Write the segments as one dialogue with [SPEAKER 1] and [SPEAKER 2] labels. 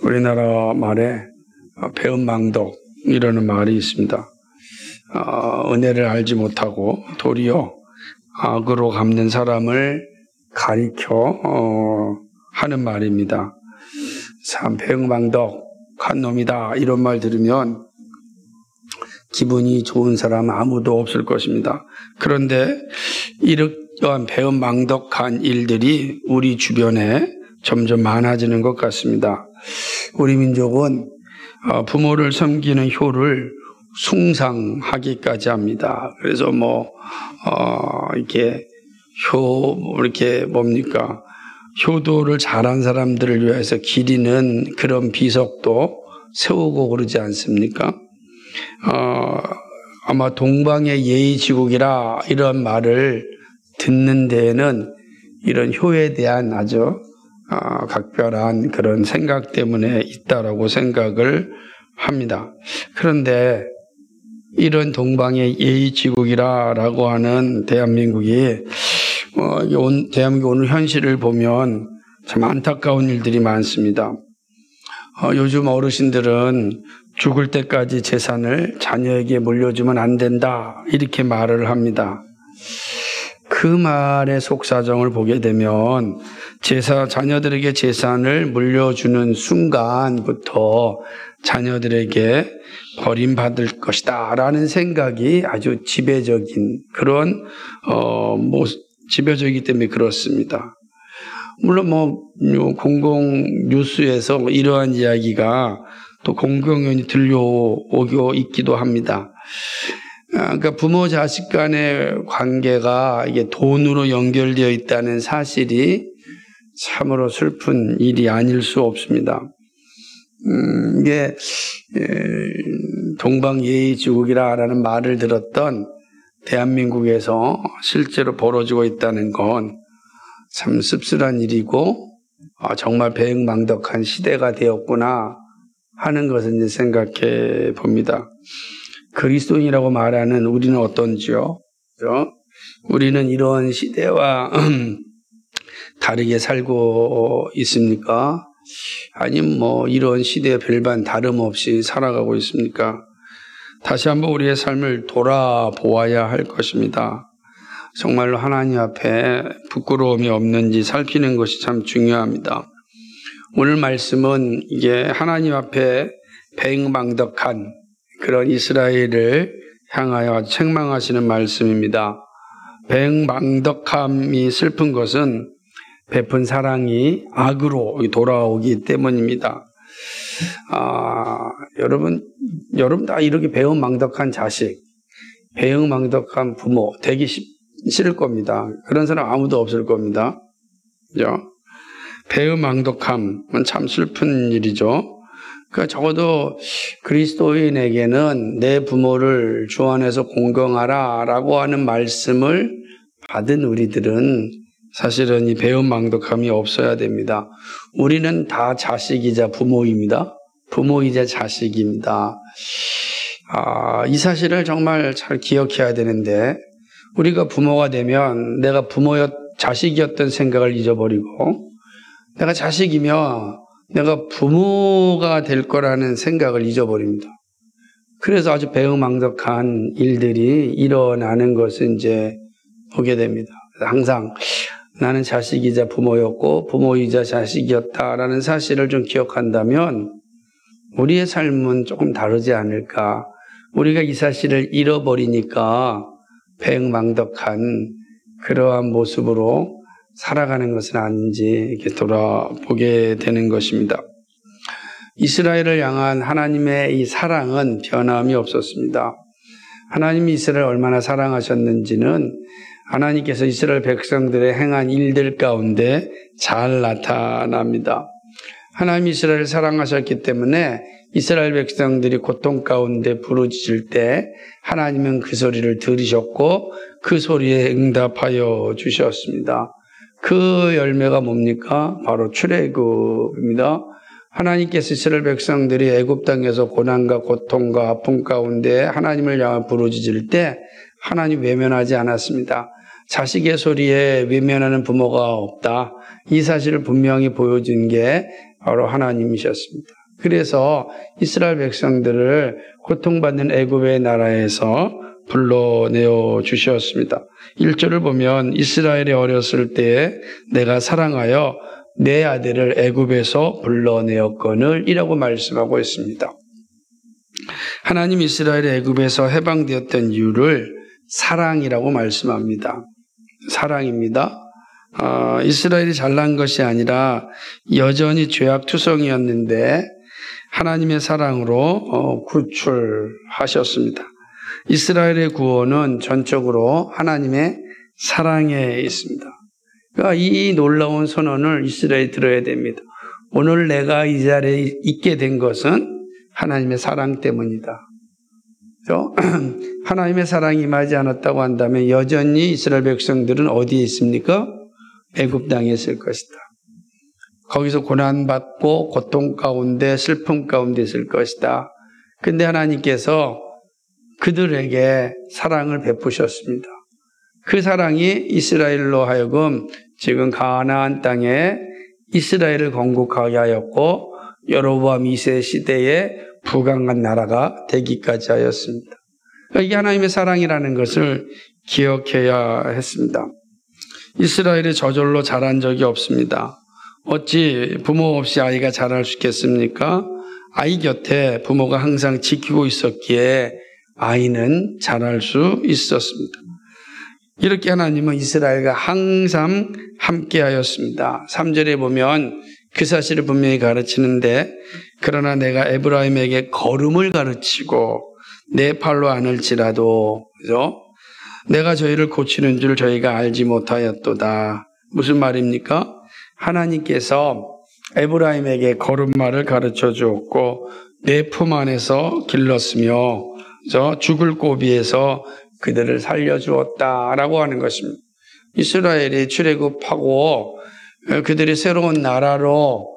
[SPEAKER 1] 우리나라 말에 배은망덕이라는 말이 있습니다. 은혜를 알지 못하고 도리어 악으로 갚는 사람을 가리켜 하는 말입니다. 참 배은망덕한 놈이다 이런 말 들으면 기분이 좋은 사람은 아무도 없을 것입니다. 그런데 이러한 배은망덕한 일들이 우리 주변에 점점 많아지는 것 같습니다. 우리 민족은 부모를 섬기는 효를 숭상하기까지 합니다. 그래서 이렇게 효도를 잘한 사람들을 위해서 기리는 그런 비석도 세우고 그러지 않습니까? 아마 동방의 예의지국이라 이런 말을 듣는 데에는 이런 효에 대한 아주 각별한 그런 생각 때문에 있다라고 생각을 합니다. 그런데 이런 동방의 예의지국이라고 하는 대한민국이 대한민국 오늘 현실을 보면 참 안타까운 일들이 많습니다. 요즘 어르신들은 죽을 때까지 재산을 자녀에게 물려주면 안 된다 이렇게 말을 합니다. 그 말의 속사정을 보게 되면 자녀들에게 재산을 물려주는 순간부터 자녀들에게 버림받을 것이다 라는 생각이 아주 지배적인 그런 지배적이기 때문에 그렇습니다. 물론 공공 뉴스에서 이러한 이야기가 또 공공연히 들려오고 있기도 합니다. 그러니까 부모 자식 간의 관계가 이게 돈으로 연결되어 있다는 사실이 참으로 슬픈 일이 아닐 수 없습니다. 이게 동방예의지국이라는 말을 들었던 대한민국에서 실제로 벌어지고 있다는 건 참 씁쓸한 일이고 정말 배은망덕한 시대가 되었구나 하는 것을 이제 생각해 봅니다. 그리스도인이라고 말하는 우리는 어떤지요? 우리는 이런 시대와 다르게 살고 있습니까? 아니면 이런 시대에 별반 다름없이 살아가고 있습니까? 다시 한번 우리의 삶을 돌아보아야 할 것입니다. 정말로 하나님 앞에 부끄러움이 없는지 살피는 것이 참 중요합니다. 오늘 말씀은 이게 하나님 앞에 배은망덕한 그런 이스라엘을 향하여 책망하시는 말씀입니다. 배은망덕함이 슬픈 것은 베푼 사랑이 악으로 돌아오기 때문입니다. 여러분 다 이렇게 배은망덕한 자식, 배은망덕한 부모 되기 싫을 겁니다. 그런 사람 아무도 없을 겁니다. 그죠? 배은망덕함은 참 슬픈 일이죠. 그러니까 적어도 그리스도인에게는 내 부모를 주 안에서 공경하라 라고 하는 말씀을 받은 우리들은 사실은 이 배은망덕함이 없어야 됩니다. 우리는 다 자식이자 부모입니다. 부모이자 자식입니다. 이 사실을 정말 잘 기억해야 되는데 우리가 부모가 되면 내가 자식이었던 생각을 잊어버리고 내가 자식이며 내가 부모가 될 거라는 생각을 잊어버립니다. 그래서 아주 배은망덕한 일들이 일어나는 것을 이제 보게 됩니다. 항상 나는 자식이자 부모였고 부모이자 자식이었다라는 사실을 좀 기억한다면 우리의 삶은 조금 다르지 않을까. 우리가 이 사실을 잃어버리니까 배은망덕한 그러한 모습으로 살아가는 것은 아닌지 이렇게 돌아보게 되는 것입니다. 이스라엘을 향한 하나님의 이 사랑은 변함이 없었습니다. 하나님이 이스라엘을 얼마나 사랑하셨는지는 하나님께서 이스라엘 백성들의 행한 일들 가운데 잘 나타납니다. 하나님이 이스라엘을 사랑하셨기 때문에 이스라엘 백성들이 고통 가운데 부르짖을 때 하나님은 그 소리를 들으셨고 그 소리에 응답하여 주셨습니다. 그 열매가 뭡니까? 바로 출애굽입니다. 하나님께서 이스라엘 백성들이 애굽 땅에서 고난과 고통과 아픔 가운데 하나님을 향해 부르짖을 때 하나님 외면하지 않았습니다. 자식의 소리에 외면하는 부모가 없다. 이 사실을 분명히 보여준 게 바로 하나님이셨습니다. 그래서 이스라엘 백성들을 고통받는 애굽의 나라에서 불러내어 주셨습니다. 1절을 보면 이스라엘이 어렸을 때에 내가 사랑하여 내 아들을 애굽에서 불러내었거늘 이라고 말씀하고 있습니다. 하나님 이스라엘이 애굽에서 해방되었던 이유를 사랑이라고 말씀합니다. 사랑입니다. 이스라엘이 잘난 것이 아니라 여전히 죄악투성이었는데 하나님의 사랑으로 구출하셨습니다. 이스라엘의 구원은 전적으로 하나님의 사랑에 있습니다. 그러니까 이 놀라운 선언을 이스라엘이 들어야 됩니다. 오늘 내가 이 자리에 있게 된 것은 하나님의 사랑 때문이다. 하나님의 사랑이 임하지 않았다고 한다면 여전히 이스라엘 백성들은 어디에 있습니까? 애굽 땅에 있을 것이다. 거기서 고난받고 고통 가운데 슬픔 가운데 있을 것이다. 근데 하나님께서 그들에게 사랑을 베푸셨습니다. 그 사랑이 이스라엘로 하여금 지금 가나안 땅에 이스라엘을 건국하게 하였고 여로보암 2세 시대에 부강한 나라가 되기까지 하였습니다. 이게 하나님의 사랑이라는 것을 기억해야 했습니다. 이스라엘이 저절로 자란 적이 없습니다. 어찌 부모 없이 아이가 자랄 수 있겠습니까? 아이 곁에 부모가 항상 지키고 있었기에 아이는 자랄 수 있었습니다. 이렇게 하나님은 이스라엘과 항상 함께하였습니다. 3절에 보면 그 사실을 분명히 가르치는데 그러나 내가 에브라임에게 걸음을 가르치고 내 팔로 안을지라도 그죠? 내가 저희를 고치는 줄 저희가 알지 못하였도다. 무슨 말입니까? 하나님께서 에브라임에게 걸음마를 가르쳐 주었고 내 품 안에서 길렀으며 죽을 고비에서 그들을 살려주었다라고 하는 것입니다. 이스라엘이 출애굽하고 그들이 새로운 나라로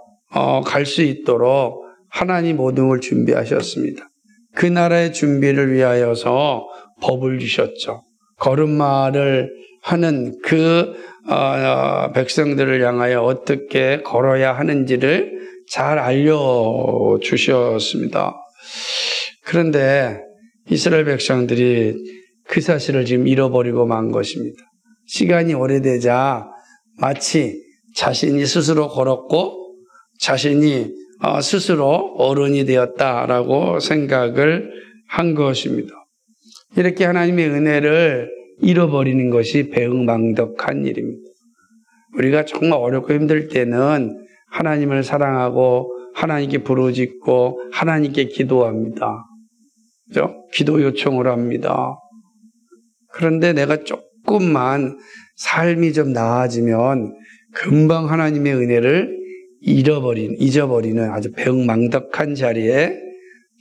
[SPEAKER 1] 갈 수 있도록 하나님 모든 걸 준비하셨습니다. 그 나라의 준비를 위하여서 법을 주셨죠. 걸음마를 하는 그 백성들을 향하여 어떻게 걸어야 하는지를 잘 알려주셨습니다. 그런데 이스라엘 백성들이 그 사실을 지금 잃어버리고 만 것입니다. 시간이 오래되자 마치 자신이 스스로 걸었고 자신이 스스로 어른이 되었다라고 생각을 한 것입니다. 이렇게 하나님의 은혜를 잃어버리는 것이 배은망덕한 일입니다. 우리가 정말 어렵고 힘들 때는 하나님을 사랑하고 하나님께 부르짖고 하나님께 기도합니다. 그죠? 기도 요청을 합니다. 그런데 내가 조금만 삶이 좀 나아지면 금방 하나님의 은혜를 잊어버리는 아주 배은망덕한 자리에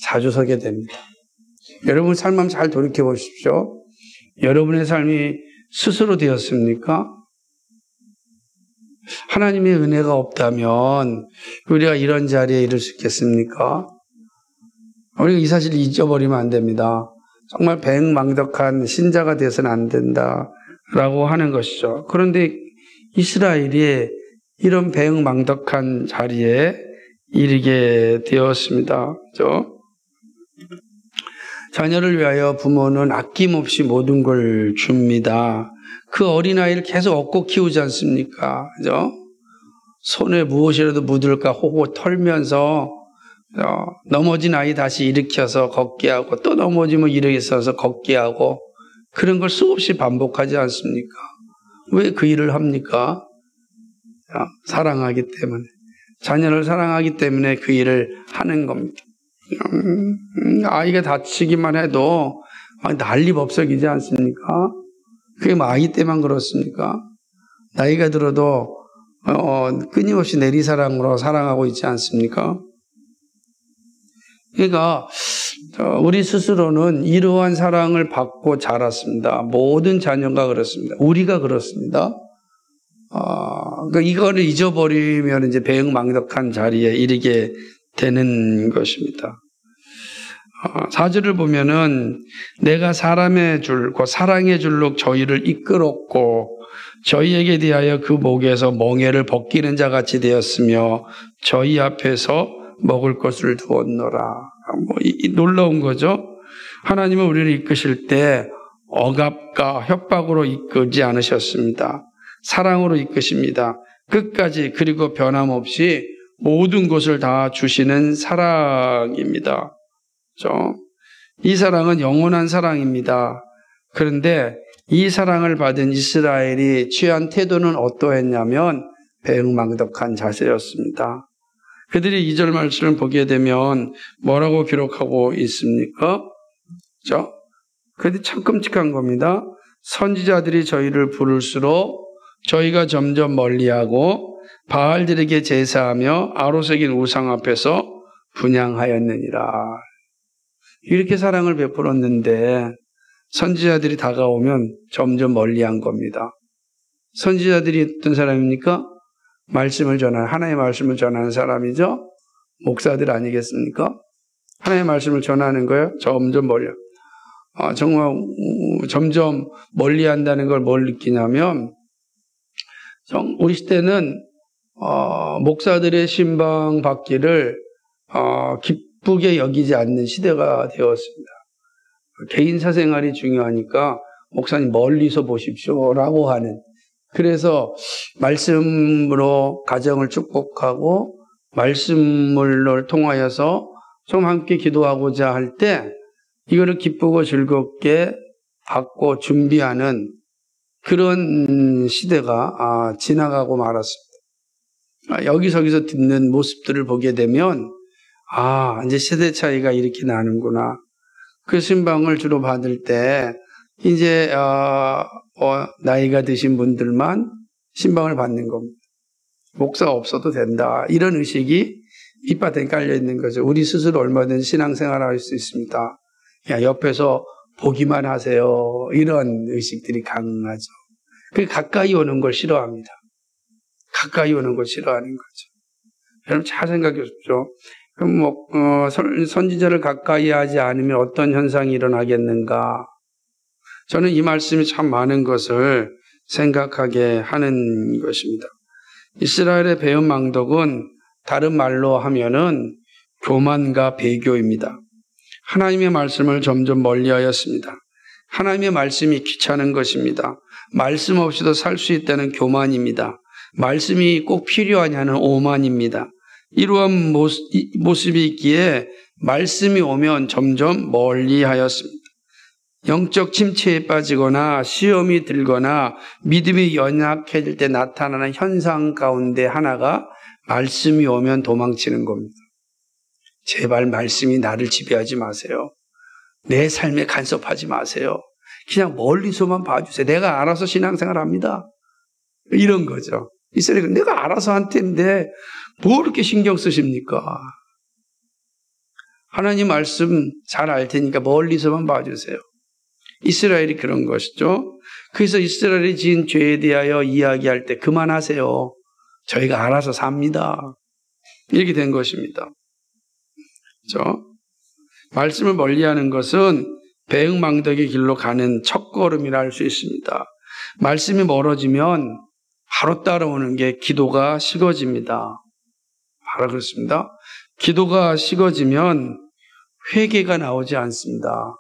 [SPEAKER 1] 자주 서게 됩니다. 여러분 삶 한번 잘 돌이켜 보십시오. 여러분의 삶이 스스로 되었습니까? 하나님의 은혜가 없다면 우리가 이런 자리에 이를 수 있겠습니까? 우리가 이 사실을 잊어버리면 안 됩니다. 정말 배은망덕한 신자가 되어서는 안 된다라고 하는 것이죠. 그런데 이스라엘이 이런 배은망덕한 자리에 이르게 되었습니다. 그렇죠? 자녀를 위하여 부모는 아낌없이 모든 걸 줍니다. 그 어린아이를 계속 업고 키우지 않습니까? 그죠? 손에 무엇이라도 묻을까 호호 털면서 넘어진 아이 다시 일으켜서 걷게 하고 또 넘어지면 일어서서 걷게 하고 그런 걸 수없이 반복하지 않습니까? 왜 그 일을 합니까? 사랑하기 때문에. 자녀를 사랑하기 때문에 그 일을 하는 겁니다. 아이가 다치기만 해도 난리법석이지 않습니까? 그게 뭐 아이 때만 그렇습니까? 나이가 들어도 끊임없이 내리사랑으로 사랑하고 있지 않습니까? 그러니까 우리 스스로는 이러한 사랑을 받고 자랐습니다. 모든 자녀가 그렇습니다. 우리가 그렇습니다. 그러니까 이거를 잊어버리면 이제 배은망덕한 자리에 이르게 되는 것입니다. 4절을 보면은 내가 사람의 줄, 곧 사랑의 줄로 저희를 이끌었고 저희에게 대하여 그 목에서 멍에를 벗기는 자 같이 되었으며 저희 앞에서 먹을 것을 두었노라. 놀라운 거죠. 하나님은 우리를 이끄실 때 억압과 협박으로 이끄지 않으셨습니다. 사랑으로 이끄십니다. 끝까지, 그리고 변함없이 모든 것을 다 주시는 사랑입니다. 그렇죠? 이 사랑은 영원한 사랑입니다. 그런데 이 사랑을 받은 이스라엘이 취한 태도는 어떠했냐면 배은망덕한 자세였습니다. 그들이 2절 말씀을 보게 되면 뭐라고 기록하고 있습니까? 그렇죠? 그런데 참 끔찍한 겁니다. 선지자들이 저희를 부를수록 저희가 점점 멀리하고 바알들에게 제사하며 아로새긴 우상 앞에서 분향하였느니라. 이렇게 사랑을 베풀었는데 선지자들이 다가오면 점점 멀리한 겁니다. 선지자들이 어떤 사람입니까? 하나님의 말씀을 전하는 사람이죠. 목사들 아니겠습니까? 하나님의 말씀을 전하는 거예요. 점점 멀리. 정말 점점 멀리한다는 걸 뭘 느끼냐면, 우리 시대는 목사들의 신방 받기를 기쁘게 여기지 않는 시대가 되었습니다. 개인 사생활이 중요하니까 목사님 멀리서 보십시오라고 하는, 그래서 말씀으로 가정을 축복하고 말씀을 통하여서 좀 함께 기도하고자 할 때 이거를 기쁘고 즐겁게 받고 준비하는 그런 시대가 지나가고 말았습니다. 여기저기서 듣는 모습들을 보게 되면 이제 세대 차이가 이렇게 나는구나. 그 신방을 주로 받을 때 이제 나이가 드신 분들만 신방을 받는 겁니다. 목사가 없어도 된다. 이런 의식이 밑바닥에 깔려 있는 거죠. 우리 스스로 얼마든지 신앙생활을 할 수 있습니다. 옆에서 보기만 하세요. 이런 의식들이 강하죠. 가까이 오는 걸 싫어합니다. 가까이 오는 걸 싫어하는 거죠. 여러분 잘 생각해 보십시오. 그럼 선지자를 가까이 하지 않으면 어떤 현상이 일어나겠는가? 저는 이 말씀이 참 많은 것을 생각하게 하는 것입니다. 이스라엘의 배은망덕은 다른 말로 하면은 교만과 배교입니다. 하나님의 말씀을 점점 멀리하였습니다. 하나님의 말씀이 귀찮은 것입니다. 말씀 없이도 살 수 있다는 교만입니다. 말씀이 꼭 필요하냐는 오만입니다. 이러한 모습이 있기에 말씀이 오면 점점 멀리하였습니다. 영적 침체에 빠지거나 시험이 들거나 믿음이 연약해질 때 나타나는 현상 가운데 하나가 말씀이 오면 도망치는 겁니다. 제발 말씀이 나를 지배하지 마세요. 내 삶에 간섭하지 마세요. 그냥 멀리서만 봐주세요. 내가 알아서 신앙생활 합니다. 이런 거죠. 이스라엘은 내가 알아서 한 텐데 뭐 이렇게 신경 쓰십니까? 하나님 말씀 잘 알 테니까 멀리서만 봐주세요. 이스라엘이 그런 것이죠. 그래서 이스라엘이 지은 죄에 대하여 이야기할 때 그만하세요. 저희가 알아서 삽니다. 이렇게 된 것입니다. 그렇죠? 말씀을 멀리하는 것은 배은망덕의 길로 가는 첫걸음이라 할 수 있습니다. 말씀이 멀어지면 바로 따라오는 게 기도가 식어집니다. 바로 그렇습니다. 기도가 식어지면 회개가 나오지 않습니다.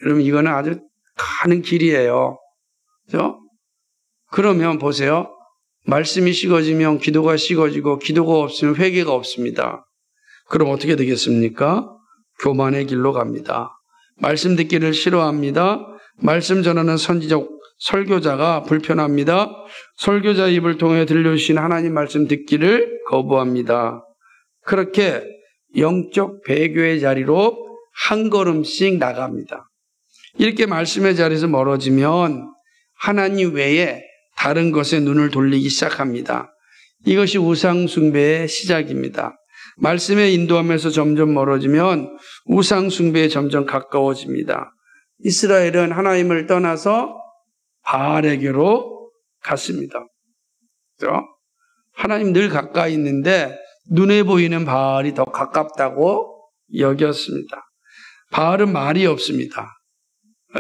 [SPEAKER 1] 여러분 이거는 아주 가는 길이에요. 그렇죠? 그러면 보세요. 말씀이 식어지면 기도가 식어지고 기도가 없으면 회개가 없습니다. 그럼 어떻게 되겠습니까? 교만의 길로 갑니다. 말씀 듣기를 싫어합니다. 말씀 전하는 설교자가 불편합니다. 설교자 입을 통해 들려주신 하나님 말씀 듣기를 거부합니다. 그렇게 영적 배교의 자리로 한 걸음씩 나갑니다. 이렇게 말씀의 자리에서 멀어지면 하나님 외에 다른 것에 눈을 돌리기 시작합니다. 이것이 우상 숭배의 시작입니다. 말씀의 인도함에서 점점 멀어지면 우상 숭배에 점점 가까워집니다. 이스라엘은 하나님을 떠나서 바알에게로 갔습니다. 그렇죠? 하나님 늘 가까이 있는데 눈에 보이는 바알이 더 가깝다고 여겼습니다. 바알은 말이 없습니다.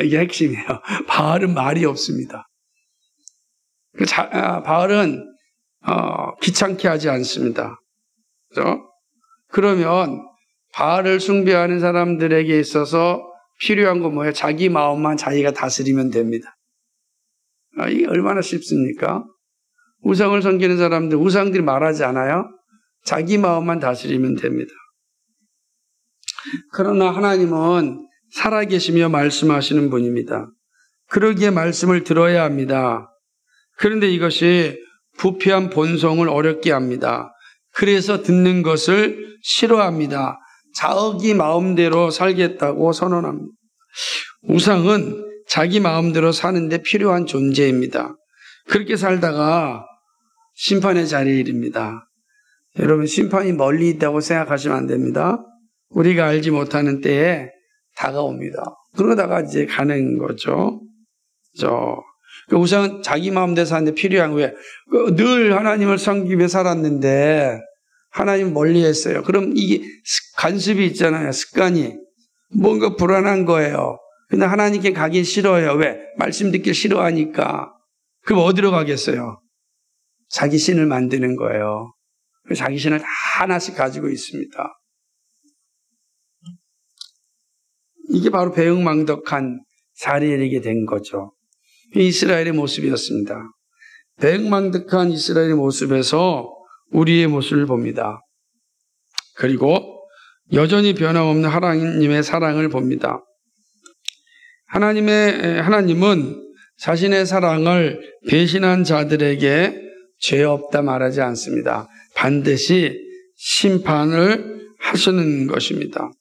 [SPEAKER 1] 이게 핵심이에요. 바알은 말이 없습니다. 바알은 귀찮게 하지 않습니다. 그렇죠? 그러면 바알을 숭배하는 사람들에게 있어서 필요한 건 뭐예요? 자기 마음만 자기가 다스리면 됩니다. 이게 얼마나 쉽습니까? 우상을 섬기는 사람들, 우상들이 말하지 않아요? 자기 마음만 다스리면 됩니다. 그러나 하나님은 살아계시며 말씀하시는 분입니다. 그러기에 말씀을 들어야 합니다. 그런데 이것이 부패한 본성을 어렵게 합니다. 그래서 듣는 것을 싫어합니다. 자기 마음대로 살겠다고 선언합니다. 우상은 자기 마음대로 사는데 필요한 존재입니다. 그렇게 살다가 심판의 자리에 이릅니다. 여러분, 심판이 멀리 있다고 생각하시면 안 됩니다. 우리가 알지 못하는 때에 다가옵니다. 그러다가 이제 가는 거죠. 우상은 자기 마음대로 사는데 필요한 거예요. 늘 하나님을 섬기며 살았는데 하나님 멀리 했어요. 그럼 이게 관습이 있잖아요. 습관이. 뭔가 불안한 거예요. 근데 하나님께 가기 싫어요. 왜? 말씀 듣기 싫어하니까. 그럼 어디로 가겠어요? 자기 신을 만드는 거예요. 자기 신을 다 하나씩 가지고 있습니다. 이게 바로 배은망덕한 자리에 이르게 된 거죠. 이스라엘의 모습이었습니다. 배은망덕한 이스라엘의 모습에서 우리의 모습을 봅니다. 그리고 여전히 변함없는 하나님의 사랑을 봅니다. 하나님은 자신의 사랑을 배신한 자들에게 죄 없다 말하지 않습니다. 반드시 심판을 하시는 것입니다.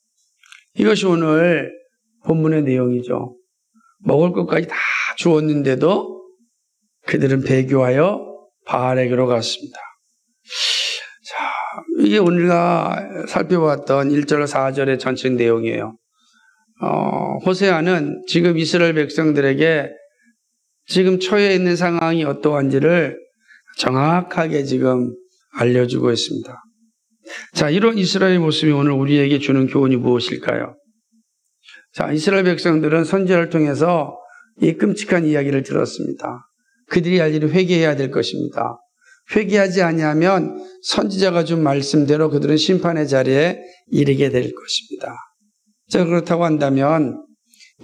[SPEAKER 1] 이것이 오늘 본문의 내용이죠. 먹을 것까지 다 주었는데도 그들은 배교하여 바알에게로 갔습니다. 자, 이게 우리가 살펴봤던 1절 4절의 전체 내용이에요. 호세아는 지금 이스라엘 백성들에게 지금 처해 있는 상황이 어떠한지를 정확하게 지금 알려주고 있습니다. 자, 이런 이스라엘의 모습이 오늘 우리에게 주는 교훈이 무엇일까요? 자, 이스라엘 백성들은 선지자를 통해서 이 끔찍한 이야기를 들었습니다. 그들이 할 일은 회개해야 될 것입니다. 회개하지 아니하면 선지자가 준 말씀대로 그들은 심판의 자리에 이르게 될 것입니다. 자, 그렇다고 한다면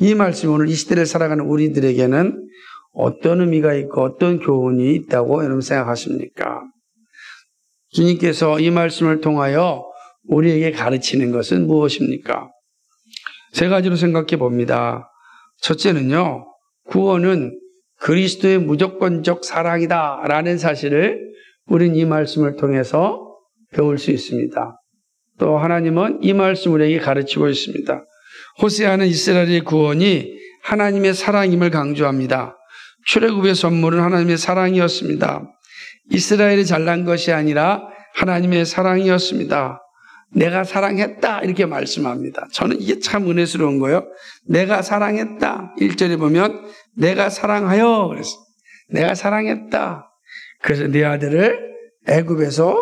[SPEAKER 1] 이 말씀이 오늘 이 시대를 살아가는 우리들에게는 어떤 의미가 있고 어떤 교훈이 있다고 여러분 생각하십니까? 주님께서 이 말씀을 통하여 우리에게 가르치는 것은 무엇입니까? 세 가지로 생각해 봅니다. 첫째는요, 구원은 그리스도의 무조건적 사랑이다 라는 사실을 우리는 이 말씀을 통해서 배울 수 있습니다. 또 하나님은 이 말씀을 우리에게 가르치고 있습니다. 호세아는 이스라엘의 구원이 하나님의 사랑임을 강조합니다. 출애굽의 선물은 하나님의 사랑이었습니다. 이스라엘이 잘난 것이 아니라 하나님의 사랑이었습니다. 내가 사랑했다 이렇게 말씀합니다. 저는 이게 참 은혜스러운 거예요. 내가 사랑했다. 1절에 보면 내가 사랑하여 그랬어요. 내가 사랑했다. 그래서 네 아들을 애굽에서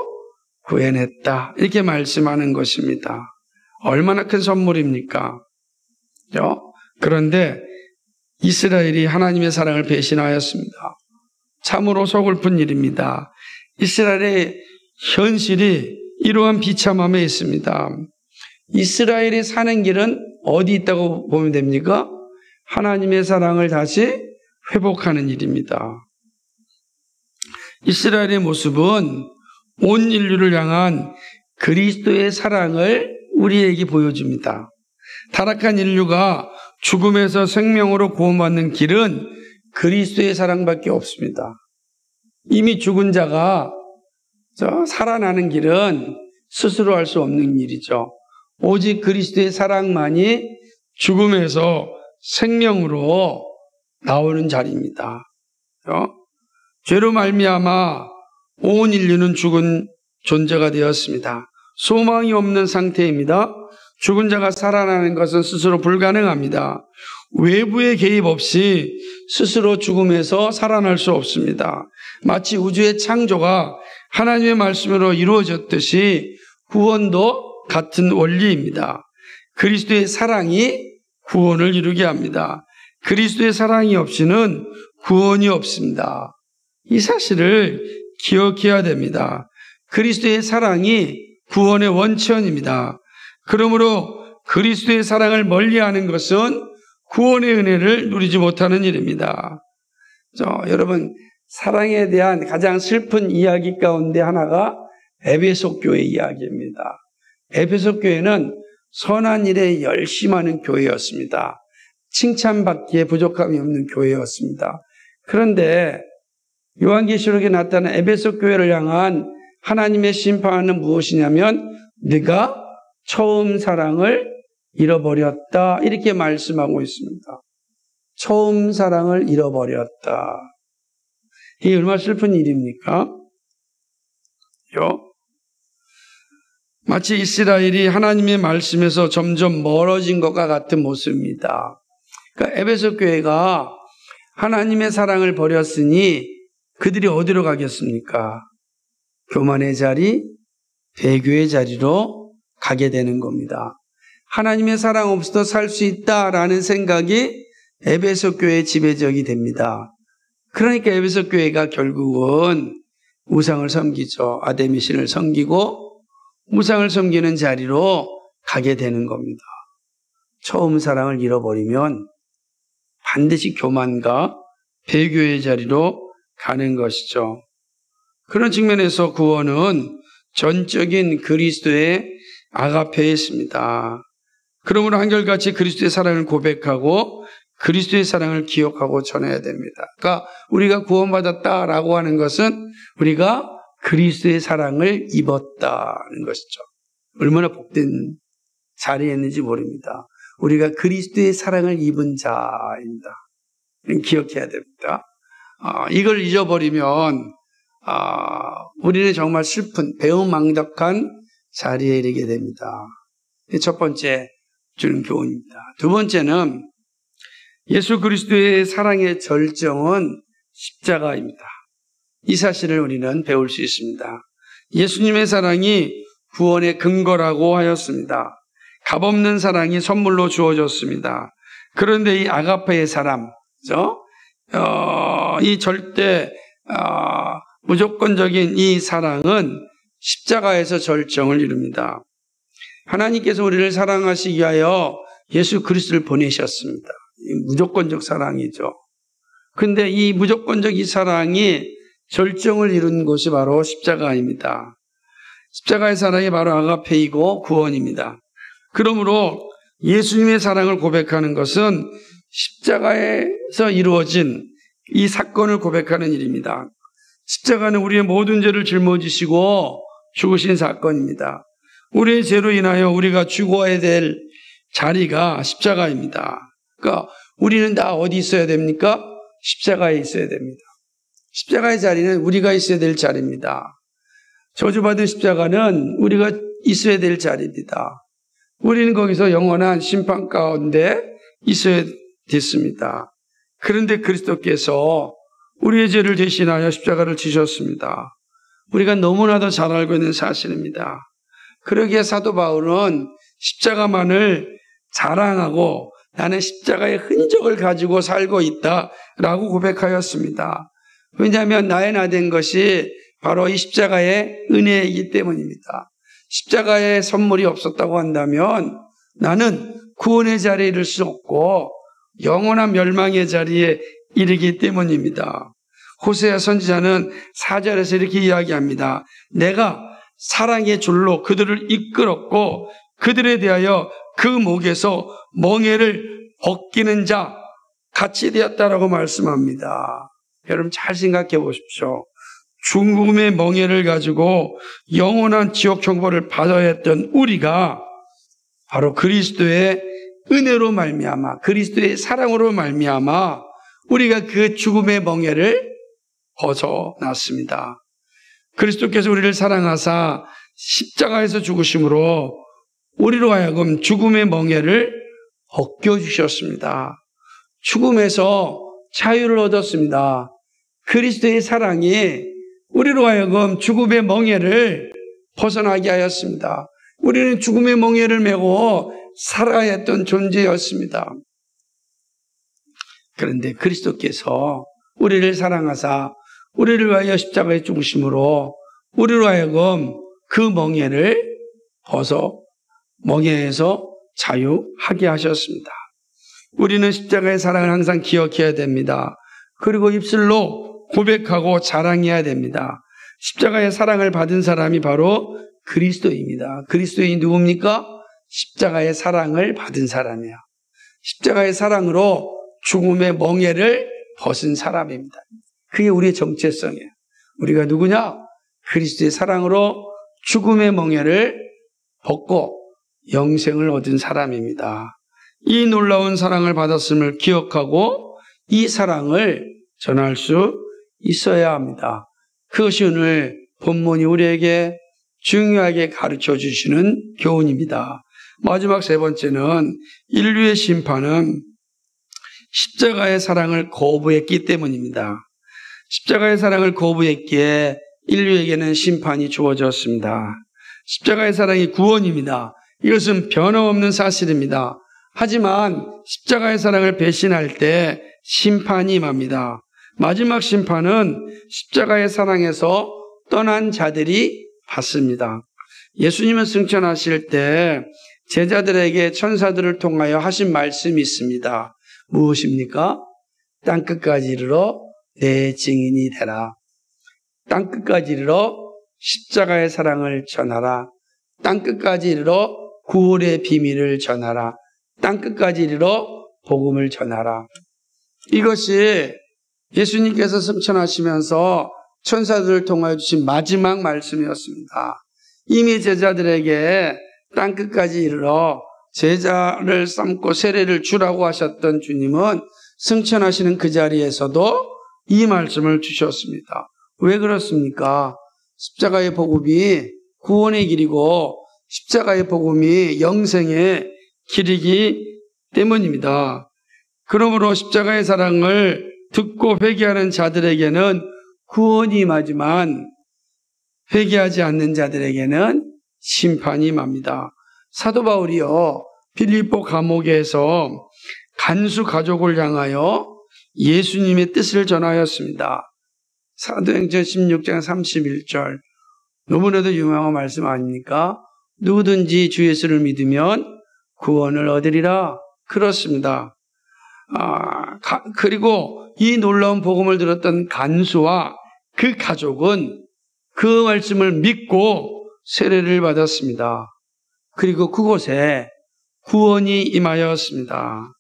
[SPEAKER 1] 구해냈다. 이렇게 말씀하는 것입니다. 얼마나 큰 선물입니까? 그런데 이스라엘이 하나님의 사랑을 배신하였습니다. 참으로 서글픈 일입니다. 이스라엘의 현실이 이러한 비참함에 있습니다. 이스라엘이 사는 길은 어디 있다고 보면 됩니까? 하나님의 사랑을 다시 회복하는 일입니다. 이스라엘의 모습은 온 인류를 향한 그리스도의 사랑을 우리에게 보여줍니다. 타락한 인류가 죽음에서 생명으로 구원받는 길은 그리스도의 사랑밖에 없습니다. 이미 죽은 자가 살아나는 길은 스스로 할 수 없는 일이죠. 오직 그리스도의 사랑만이 죽음에서 생명으로 나오는 자리입니다. 죄로 말미암아 온 인류는 죽은 존재가 되었습니다. 소망이 없는 상태입니다. 죽은 자가 살아나는 것은 스스로 불가능합니다. 외부의 개입 없이 스스로 죽음에서 살아날 수 없습니다. 마치 우주의 창조가 하나님의 말씀으로 이루어졌듯이 구원도 같은 원리입니다. 그리스도의 사랑이 구원을 이루게 합니다. 그리스도의 사랑이 없이는 구원이 없습니다. 이 사실을 기억해야 됩니다. 그리스도의 사랑이 구원의 원천입니다. 그러므로 그리스도의 사랑을 멀리하는 것은 구원의 은혜를 누리지 못하는 일입니다. 여러분, 사랑에 대한 가장 슬픈 이야기 가운데 하나가 에베소 교회 이야기입니다. 에베소 교회는 선한 일에 열심하는 교회였습니다. 칭찬받기에 부족함이 없는 교회였습니다. 그런데 요한계시록에 나타난 에베소 교회를 향한 하나님의 심판은 무엇이냐면 네가 처음 사랑을 잃어버렸다, 이렇게 말씀하고 있습니다. 처음 사랑을 잃어버렸다. 이게 얼마나 슬픈 일입니까? 마치 이스라엘이 하나님의 말씀에서 점점 멀어진 것과 같은 모습입니다. 그러니까 에베소 교회가 하나님의 사랑을 버렸으니 그들이 어디로 가겠습니까? 교만의 자리, 배교의 자리로 가게 되는 겁니다. 하나님의 사랑 없이도 살 수 있다라는 생각이 에베소 교회의 지배적이 됩니다. 그러니까 에베소 교회가 결국은 우상을 섬기죠. 아데미신을 섬기고 우상을 섬기는 자리로 가게 되는 겁니다. 처음 사랑을 잃어버리면 반드시 교만과 배교의 자리로 가는 것이죠. 그런 측면에서 구원은 전적인 그리스도의 아가페에 있습니다. 그러므로 한결같이 그리스도의 사랑을 고백하고 그리스도의 사랑을 기억하고 전해야 됩니다. 그러니까 우리가 구원받았다라고 하는 것은 우리가 그리스도의 사랑을 입었다는 것이죠. 얼마나 복된 자리에 있는지 모릅니다. 우리가 그리스도의 사랑을 입은 자입니다. 기억해야 됩니다. 이걸 잊어버리면 우리는 정말 슬픈 배은망덕한 자리에 이르게 됩니다. 첫 번째 주는 교훈입니다. 두 번째는 예수 그리스도의 사랑의 절정은 십자가입니다. 이 사실을 우리는 배울 수 있습니다. 예수님의 사랑이 구원의 근거라고 하였습니다. 값없는 사랑이 선물로 주어졌습니다. 그런데 이 아가페의 사랑, 이 절대 무조건적인 이 사랑은 십자가에서 절정을 이룹니다. 하나님께서 우리를 사랑하시기 위하여 예수 그리스도를 보내셨습니다. 무조건적 사랑이죠. 근데 이 무조건적 이 사랑이 절정을 이룬 곳이 바로 십자가입니다. 십자가의 사랑이 바로 아가페이고 구원입니다. 그러므로 예수님의 사랑을 고백하는 것은 십자가에서 이루어진 이 사건을 고백하는 일입니다. 십자가는 우리의 모든 죄를 짊어지시고 죽으신 사건입니다. 우리의 죄로 인하여 우리가 죽어야 될 자리가 십자가입니다. 그러니까 우리는 다 어디 있어야 됩니까? 십자가에 있어야 됩니다. 십자가의 자리는 우리가 있어야 될 자리입니다. 저주받은 십자가는 우리가 있어야 될 자리입니다. 우리는 거기서 영원한 심판 가운데 있어야 됐습니다. 그런데 그리스도께서 우리의 죄를 대신하여 십자가를 지셨습니다. 우리가 너무나도 잘 알고 있는 사실입니다. 그러기에 사도 바울은 십자가만을 자랑하고 나는 십자가의 흔적을 가지고 살고 있다라고 고백하였습니다. 왜냐하면 나의 나 된 것이 바로 이 십자가의 은혜이기 때문입니다. 십자가의 선물이 없었다고 한다면 나는 구원의 자리에 이를 수 없고 영원한 멸망의 자리에 이르기 때문입니다. 호세아 선지자는 4절에서 이렇게 이야기합니다. 내가 사랑의 줄로 그들을 이끌었고 그들에 대하여 그 목에서 멍에를 벗기는 자 같이 되었다라고 말씀합니다. 여러분 잘 생각해 보십시오. 죽음의 멍에를 가지고 영원한 지옥 형벌을 받아야 했던 우리가 바로 그리스도의 은혜로 말미암아 그리스도의 사랑으로 말미암아 우리가 그 죽음의 멍에를 벗어났습니다. 그리스도께서 우리를 사랑하사 십자가에서 죽으심으로 우리로 하여금 죽음의 멍에를 벗겨주셨습니다. 죽음에서 자유를 얻었습니다. 그리스도의 사랑이 우리로 하여금 죽음의 멍에를 벗어나게 하였습니다. 우리는 죽음의 멍에를 메고 살아야 했던 존재였습니다. 그런데 그리스도께서 우리를 사랑하사 우리를 위하여 십자가의 중심으로 우리로 하여금 그 멍에를 벗어 멍에에서 자유하게 하셨습니다. 우리는 십자가의 사랑을 항상 기억해야 됩니다. 그리고 입술로 고백하고 자랑해야 됩니다. 십자가의 사랑을 받은 사람이 바로 그리스도입니다. 그리스도인이 누굽니까? 십자가의 사랑을 받은 사람이에요. 십자가의 사랑으로 죽음의 멍에를 벗은 사람입니다. 그게 우리의 정체성이에요. 우리가 누구냐? 그리스도의 사랑으로 죽음의 멍에를 벗고 영생을 얻은 사람입니다. 이 놀라운 사랑을 받았음을 기억하고 이 사랑을 전할 수 있어야 합니다. 그것이 오늘 본문이 우리에게 중요하게 가르쳐 주시는 교훈입니다. 마지막 세 번째는 인류의 심판은 십자가의 사랑을 거부했기 때문입니다. 십자가의 사랑을 거부했기에 인류에게는 심판이 주어졌습니다. 십자가의 사랑이 구원입니다. 이것은 변함없는 사실입니다. 하지만 십자가의 사랑을 배신할 때 심판이 임합니다. 마지막 심판은 십자가의 사랑에서 떠난 자들이 받습니다. 예수님은 승천하실 때 제자들에게 천사들을 통하여 하신 말씀이 있습니다. 무엇입니까? 땅끝까지 이르러 내 증인이 되라. 땅끝까지 이르러 십자가의 사랑을 전하라. 땅끝까지 이르러 구원의 비밀을 전하라. 땅끝까지 이르러 복음을 전하라. 이것이 예수님께서 승천하시면서 천사들을 통하여 주신 마지막 말씀이었습니다. 이미 제자들에게 땅끝까지 이르러 제자를 삼고 세례를 주라고 하셨던 주님은 승천하시는 그 자리에서도 이 말씀을 주셨습니다. 왜 그렇습니까? 십자가의 복음이 구원의 길이고 십자가의 복음이 영생의 길이기 때문입니다. 그러므로 십자가의 사랑을 듣고 회개하는 자들에게는 구원이 임하지만 회개하지 않는 자들에게는 심판이 임합니다. 사도 바울이요, 빌립보 감옥에서 간수 가족을 향하여 예수님의 뜻을 전하였습니다. 사도행전 16장 31절, 너무나도 유명한 말씀 아닙니까? 누구든지 주 예수를 믿으면 구원을 얻으리라. 그렇습니다. 그리고 이 놀라운 복음을 들었던 간수와 그 가족은 그 말씀을 믿고 세례를 받았습니다. 그리고 그곳에 구원이 임하였습니다.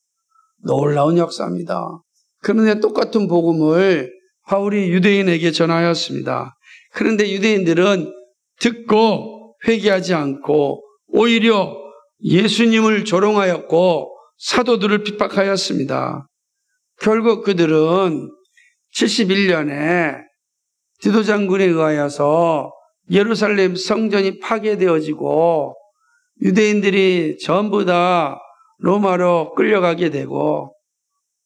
[SPEAKER 1] 놀라운 역사입니다. 그런데 똑같은 복음을 바울이 유대인에게 전하였습니다. 그런데 유대인들은 듣고 회개하지 않고 오히려 예수님을 조롱하였고 사도들을 핍박하였습니다. 결국 그들은 71년에 디도 장군에 의하여서 예루살렘 성전이 파괴되어지고 유대인들이 전부 다 로마로 끌려가게 되고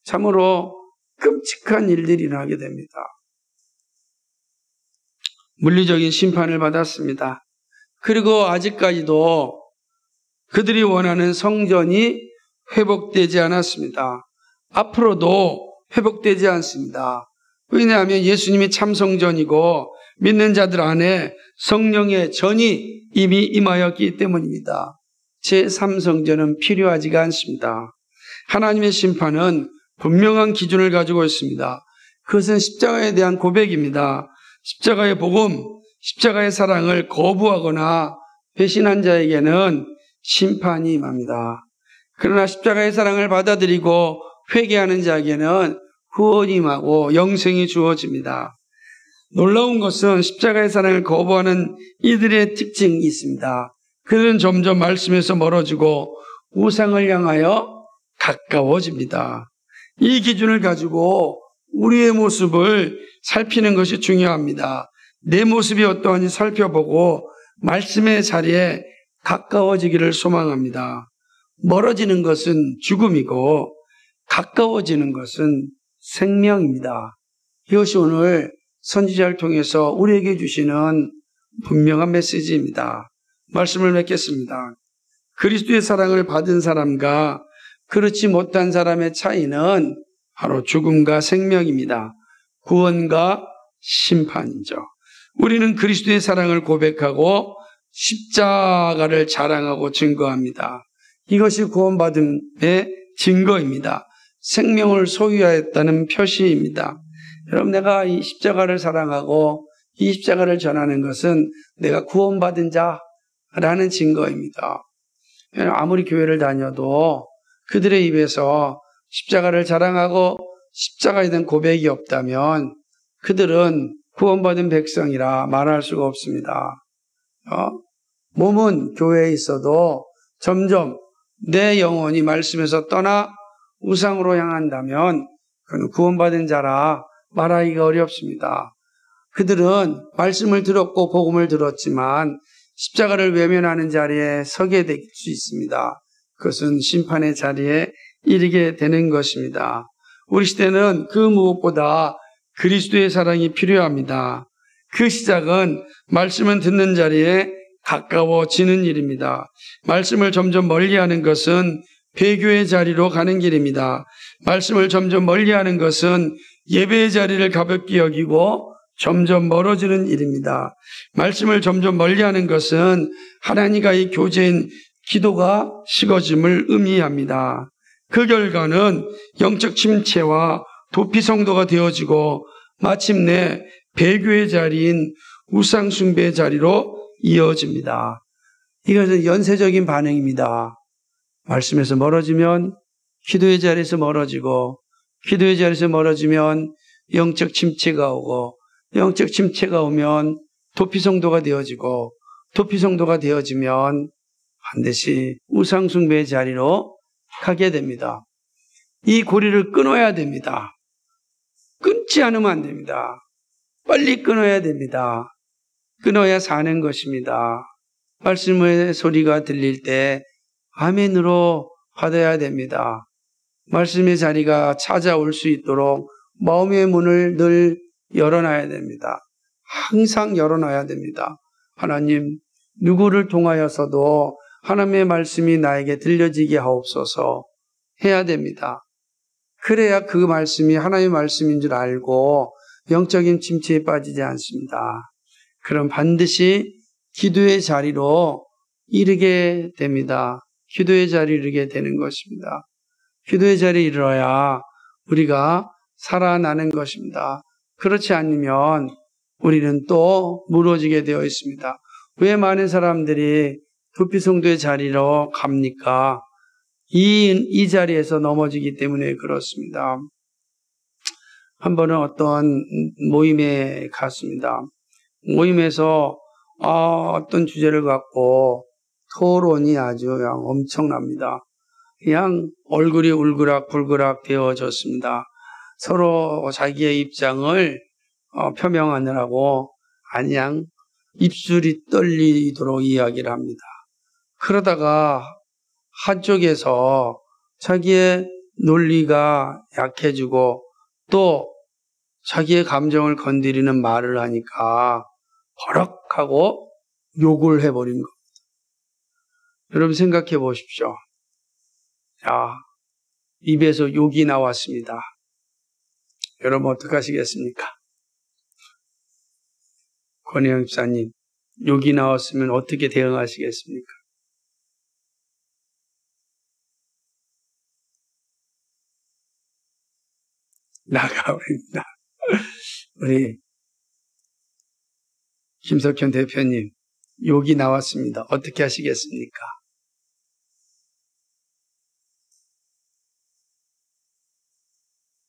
[SPEAKER 1] 참으로 끔찍한 일들이 일어나게 됩니다. 물리적인 심판을 받았습니다. 그리고 아직까지도 그들이 원하는 성전이 회복되지 않았습니다. 앞으로도 회복되지 않습니다. 왜냐하면 예수님이 참 성전이고 믿는 자들 안에 성령의 전이 이미 임하였기 때문입니다. 제3성전은 필요하지가 않습니다. 하나님의 심판은 분명한 기준을 가지고 있습니다. 그것은 십자가에 대한 고백입니다. 십자가의 복음, 십자가의 사랑을 거부하거나 배신한 자에게는 심판이 임합니다. 그러나 십자가의 사랑을 받아들이고 회개하는 자에게는 구원이 임하고 영생이 주어집니다. 놀라운 것은 십자가의 사랑을 거부하는 이들의 특징이 있습니다. 그들은 점점 말씀에서 멀어지고 우상을 향하여 가까워집니다. 이 기준을 가지고 우리의 모습을 살피는 것이 중요합니다. 내 모습이 어떠한지 살펴보고 말씀의 자리에 가까워지기를 소망합니다. 멀어지는 것은 죽음이고 가까워지는 것은 생명입니다. 이것이 오늘 선지자를 통해서 우리에게 주시는 분명한 메시지입니다. 말씀을 맺겠습니다. 그리스도의 사랑을 받은 사람과 그렇지 못한 사람의 차이는 바로 죽음과 생명입니다. 구원과 심판이죠. 우리는 그리스도의 사랑을 고백하고 십자가를 자랑하고 증거합니다. 이것이 구원받음의 증거입니다. 생명을 소유하였다는 표시입니다. 여러분, 내가 이 십자가를 사랑하고 이 십자가를 전하는 것은 내가 구원받은 자라는 증거입니다. 아무리 교회를 다녀도 그들의 입에서 십자가를 자랑하고 십자가에 대한 고백이 없다면 그들은 구원받은 백성이라 말할 수가 없습니다. 몸은 교회에 있어도 점점 내 영혼이 말씀에서 떠나 우상으로 향한다면 그는 구원받은 자라 말하기가 어렵습니다. 그들은 말씀을 들었고 복음을 들었지만 십자가를 외면하는 자리에 서게 될 수 있습니다. 그것은 심판의 자리에 이르게 되는 것입니다. 우리 시대는 그 무엇보다 그리스도의 사랑이 필요합니다. 그 시작은 말씀을 듣는 자리에 가까워지는 일입니다. 말씀을 점점 멀리하는 것은 배교의 자리로 가는 길입니다. 말씀을 점점 멀리하는 것은 예배의 자리를 가볍게 여기고 점점 멀어지는 일입니다. 말씀을 점점 멀리하는 것은 하나님과의 교제인 기도가 식어짐을 의미합니다. 그 결과는 영적 침체와 도피 성도가 되어지고 마침내 배교의 자리인 우상 숭배의 자리로 이어집니다. 이것은 연쇄적인 반응입니다. 말씀에서 멀어지면 기도의 자리에서 멀어지고 기도의 자리에서 멀어지면 영적 침체가 오고 영적 침체가 오면 도피 성도가 되어지고 도피 성도가 되어지면 반드시 우상 숭배의 자리로 가게 됩니다. 이 고리를 끊어야 됩니다. 끊지 않으면 안 됩니다. 빨리 끊어야 됩니다. 끊어야 사는 것입니다. 말씀의 소리가 들릴 때 아멘으로 받아야 됩니다. 말씀의 자리가 찾아올 수 있도록 마음의 문을 늘 열어놔야 됩니다. 항상 열어놔야 됩니다. 하나님, 누구를 통하여서도 하나님의 말씀이 나에게 들려지게 하옵소서 해야 됩니다. 그래야 그 말씀이 하나님의 말씀인 줄 알고 영적인 침체에 빠지지 않습니다. 그럼 반드시 기도의 자리로 이르게 됩니다. 기도의 자리에 이르게 되는 것입니다. 기도의 자리에 이르러야 우리가 살아나는 것입니다. 그렇지 않으면 우리는 또 무너지게 되어 있습니다. 왜 많은 사람들이 도피 성도의 자리로 갑니까? 이 자리에서 넘어지기 때문에 그렇습니다. 한 번은 어떤 모임에 갔습니다. 모임에서 어떤 주제를 갖고 토론이 아주 그냥 엄청납니다. 그냥 얼굴이 울그락불그락 되어졌습니다. 서로 자기의 입장을 표명하느라고 그냥 입술이 떨리도록 이야기를 합니다. 그러다가 한쪽에서 자기의 논리가 약해지고 또 자기의 감정을 건드리는 말을 하니까 버럭하고 욕을 해버린 겁니다. 여러분 생각해 보십시오. 야, 입에서 욕이 나왔습니다. 여러분 어떡하시겠습니까? 권혜영 집사님, 욕이 나왔으면 어떻게 대응하시겠습니까? 나가버립니다. 우리 김석현 대표님, 욕이 나왔습니다. 어떻게 하시겠습니까?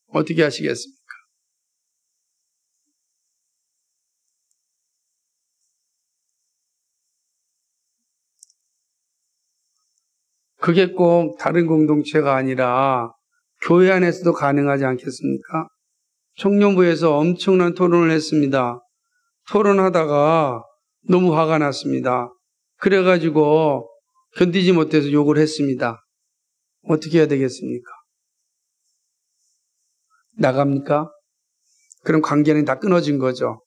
[SPEAKER 1] 어떻게 하시겠습니까? 그게 꼭 다른 공동체가 아니라 교회 안에서도 가능하지 않겠습니까? 청년부에서 엄청난 토론을 했습니다. 토론하다가 너무 화가 났습니다. 그래가지고 견디지 못해서 욕을 했습니다. 어떻게 해야 되겠습니까? 나갑니까? 그럼 관계는 다 끊어진 거죠.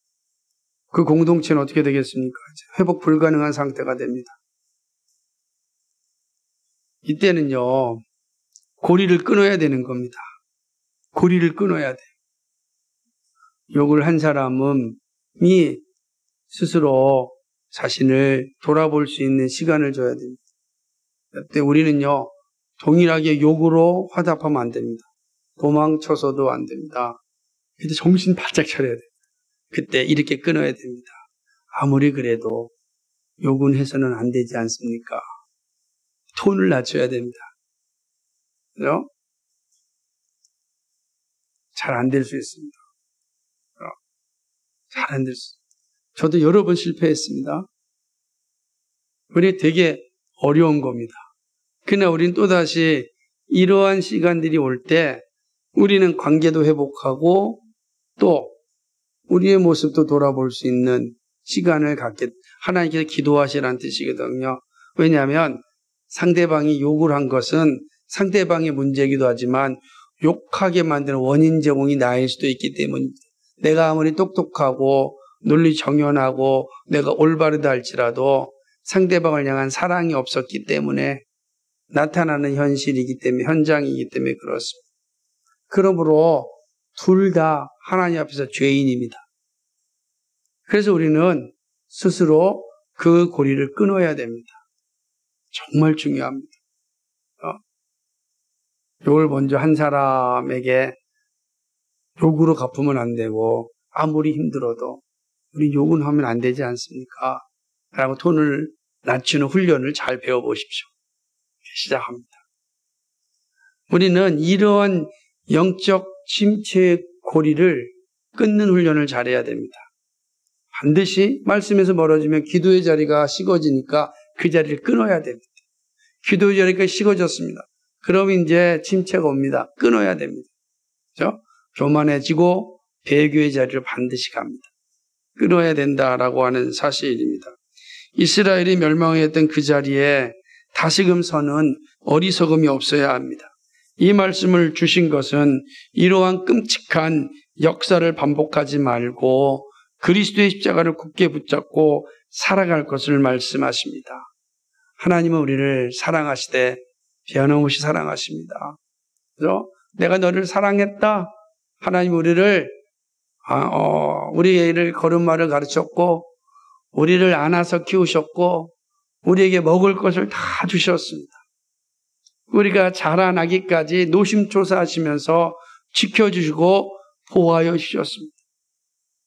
[SPEAKER 1] 그 공동체는 어떻게 되겠습니까? 회복 불가능한 상태가 됩니다. 이때는요, 고리를 끊어야 되는 겁니다. 고리를 끊어야 돼요. 욕을 한 사람이 스스로 자신을 돌아볼 수 있는 시간을 줘야 됩니다. 그때 우리는요, 동일하게 욕으로 화답하면 안 됩니다. 도망쳐서도 안 됩니다. 그때 정신 바짝 차려야 돼요. 그때 이렇게 끊어야 됩니다. 아무리 그래도 욕은 해서는 안 되지 않습니까? 톤을 낮춰야 됩니다. 그죠? 잘 안 될 수 있습니다. 잘 안 될 수. 저도 여러 번 실패했습니다. 우리 되게 어려운 겁니다. 그러나 우리는 또다시 이러한 시간들이 올 때 우리는 관계도 회복하고 또 우리의 모습도 돌아볼 수 있는 시간을 갖게 하나님께서 기도하시라는 뜻이거든요. 왜냐하면 상대방이 욕을 한 것은 상대방의 문제이기도 하지만 욕하게 만드는 원인 제공이 나일 수도 있기 때문입니다. 내가 아무리 똑똑하고 논리 정연하고 내가 올바르다 할지라도 상대방을 향한 사랑이 없었기 때문에 나타나는 현실이기 때문에 현장이기 때문에 그렇습니다. 그러므로 둘 다 하나님 앞에서 죄인입니다. 그래서 우리는 스스로 그 고리를 끊어야 됩니다. 정말 중요합니다. 욕을 먼저 한 사람에게 욕으로 갚으면 안 되고 아무리 힘들어도 우리 욕은 하면 안 되지 않습니까? 라고 톤을 낮추는 훈련을 잘 배워보십시오. 시작합니다. 우리는 이러한 영적 침체의 고리를 끊는 훈련을 잘해야 됩니다. 반드시 말씀에서 멀어지면 기도의 자리가 식어지니까 그 자리를 끊어야 됩니다. 기도의 자리가 식어졌습니다. 그럼 이제 침체가 옵니다. 끊어야 됩니다. 그렇죠? 교만해지고 배교의 자리를 반드시 갑니다. 끊어야 된다라고 하는 사실입니다. 이스라엘이 멸망했던 그 자리에 다시금 서는 어리석음이 없어야 합니다. 이 말씀을 주신 것은 이러한 끔찍한 역사를 반복하지 말고 그리스도의 십자가를 굳게 붙잡고 살아갈 것을 말씀하십니다. 하나님은 우리를 사랑하시되 변함없이 사랑하십니다. 그래서 내가 너를 사랑했다. 하나님 우리를 우리를 걸음마를 가르쳤고 우리를 안아서 키우셨고 우리에게 먹을 것을 다 주셨습니다. 우리가 자라나기까지 노심초사하시면서 지켜주시고 보호하여 주셨습니다.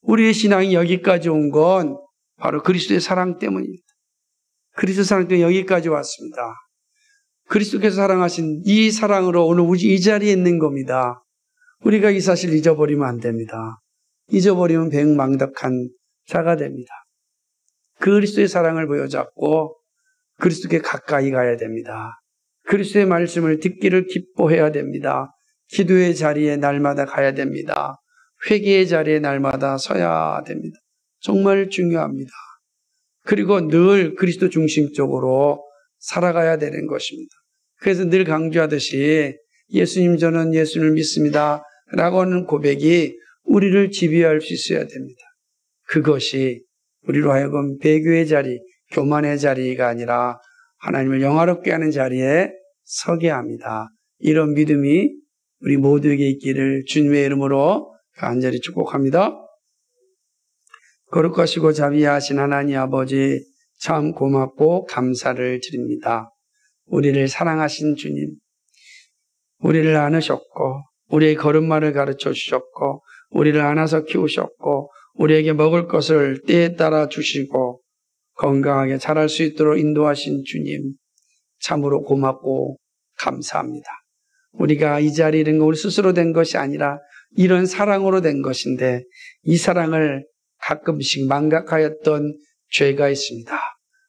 [SPEAKER 1] 우리의 신앙이 여기까지 온 건 바로 그리스도의 사랑 때문입니다. 그리스도 사랑 때문에 여기까지 왔습니다. 그리스도께서 사랑하신 이 사랑으로 오늘 우리 이 자리에 있는 겁니다. 우리가 이 사실을 잊어버리면 안 됩니다. 잊어버리면 백망덕한 자가 됩니다. 그리스도의 사랑을 보여잡고 그리스도께 가까이 가야 됩니다. 그리스도의 말씀을 듣기를 기뻐해야 됩니다. 기도의 자리에 날마다 가야 됩니다. 회개의 자리에 날마다 서야 됩니다. 정말 중요합니다. 그리고 늘 그리스도 중심적으로 살아가야 되는 것입니다. 그래서 늘 강조하듯이 예수님 저는 예수를 믿습니다 라고 하는 고백이 우리를 지배할 수 있어야 됩니다. 그것이 우리로 하여금 배교의 자리, 교만의 자리가 아니라 하나님을 영화롭게 하는 자리에 서게 합니다. 이런 믿음이 우리 모두에게 있기를 주님의 이름으로 간절히 축복합니다. 거룩하시고 자비하신 하나님 아버지 참 고맙고 감사를 드립니다. 우리를 사랑하신 주님, 우리를 안으셨고 우리의 걸음마를 가르쳐 주셨고 우리를 안아서 키우셨고 우리에게 먹을 것을 때에 따라 주시고 건강하게 자랄 수 있도록 인도하신 주님 참으로 고맙고 감사합니다. 우리가 이 자리에 이른 건 우리 스스로 된 것이 아니라 이런 사랑으로 된 것인데 이 사랑을 가끔씩 망각하였던 죄가 있습니다.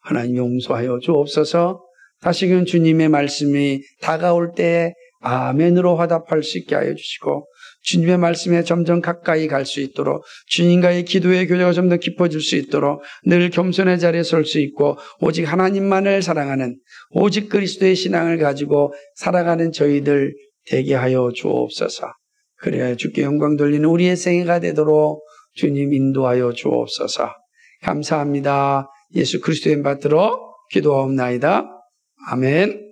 [SPEAKER 1] 하나님 용서하여 주옵소서. 다시금 주님의 말씀이 다가올 때에 아멘으로 화답할 수 있게 하여 주시고 주님의 말씀에 점점 가까이 갈 수 있도록 주님과의 기도의 교제가 좀 더 깊어질 수 있도록 늘 겸손의 자리에 설 수 있고 오직 하나님만을 사랑하는 오직 그리스도의 신앙을 가지고 살아가는 저희들 되게 하여 주옵소서. 그래야 주께 영광 돌리는 우리의 생애가 되도록 주님 인도하여 주옵소서. 감사합니다. 예수 그리스도의 이름 받들어 기도하옵나이다. 아멘.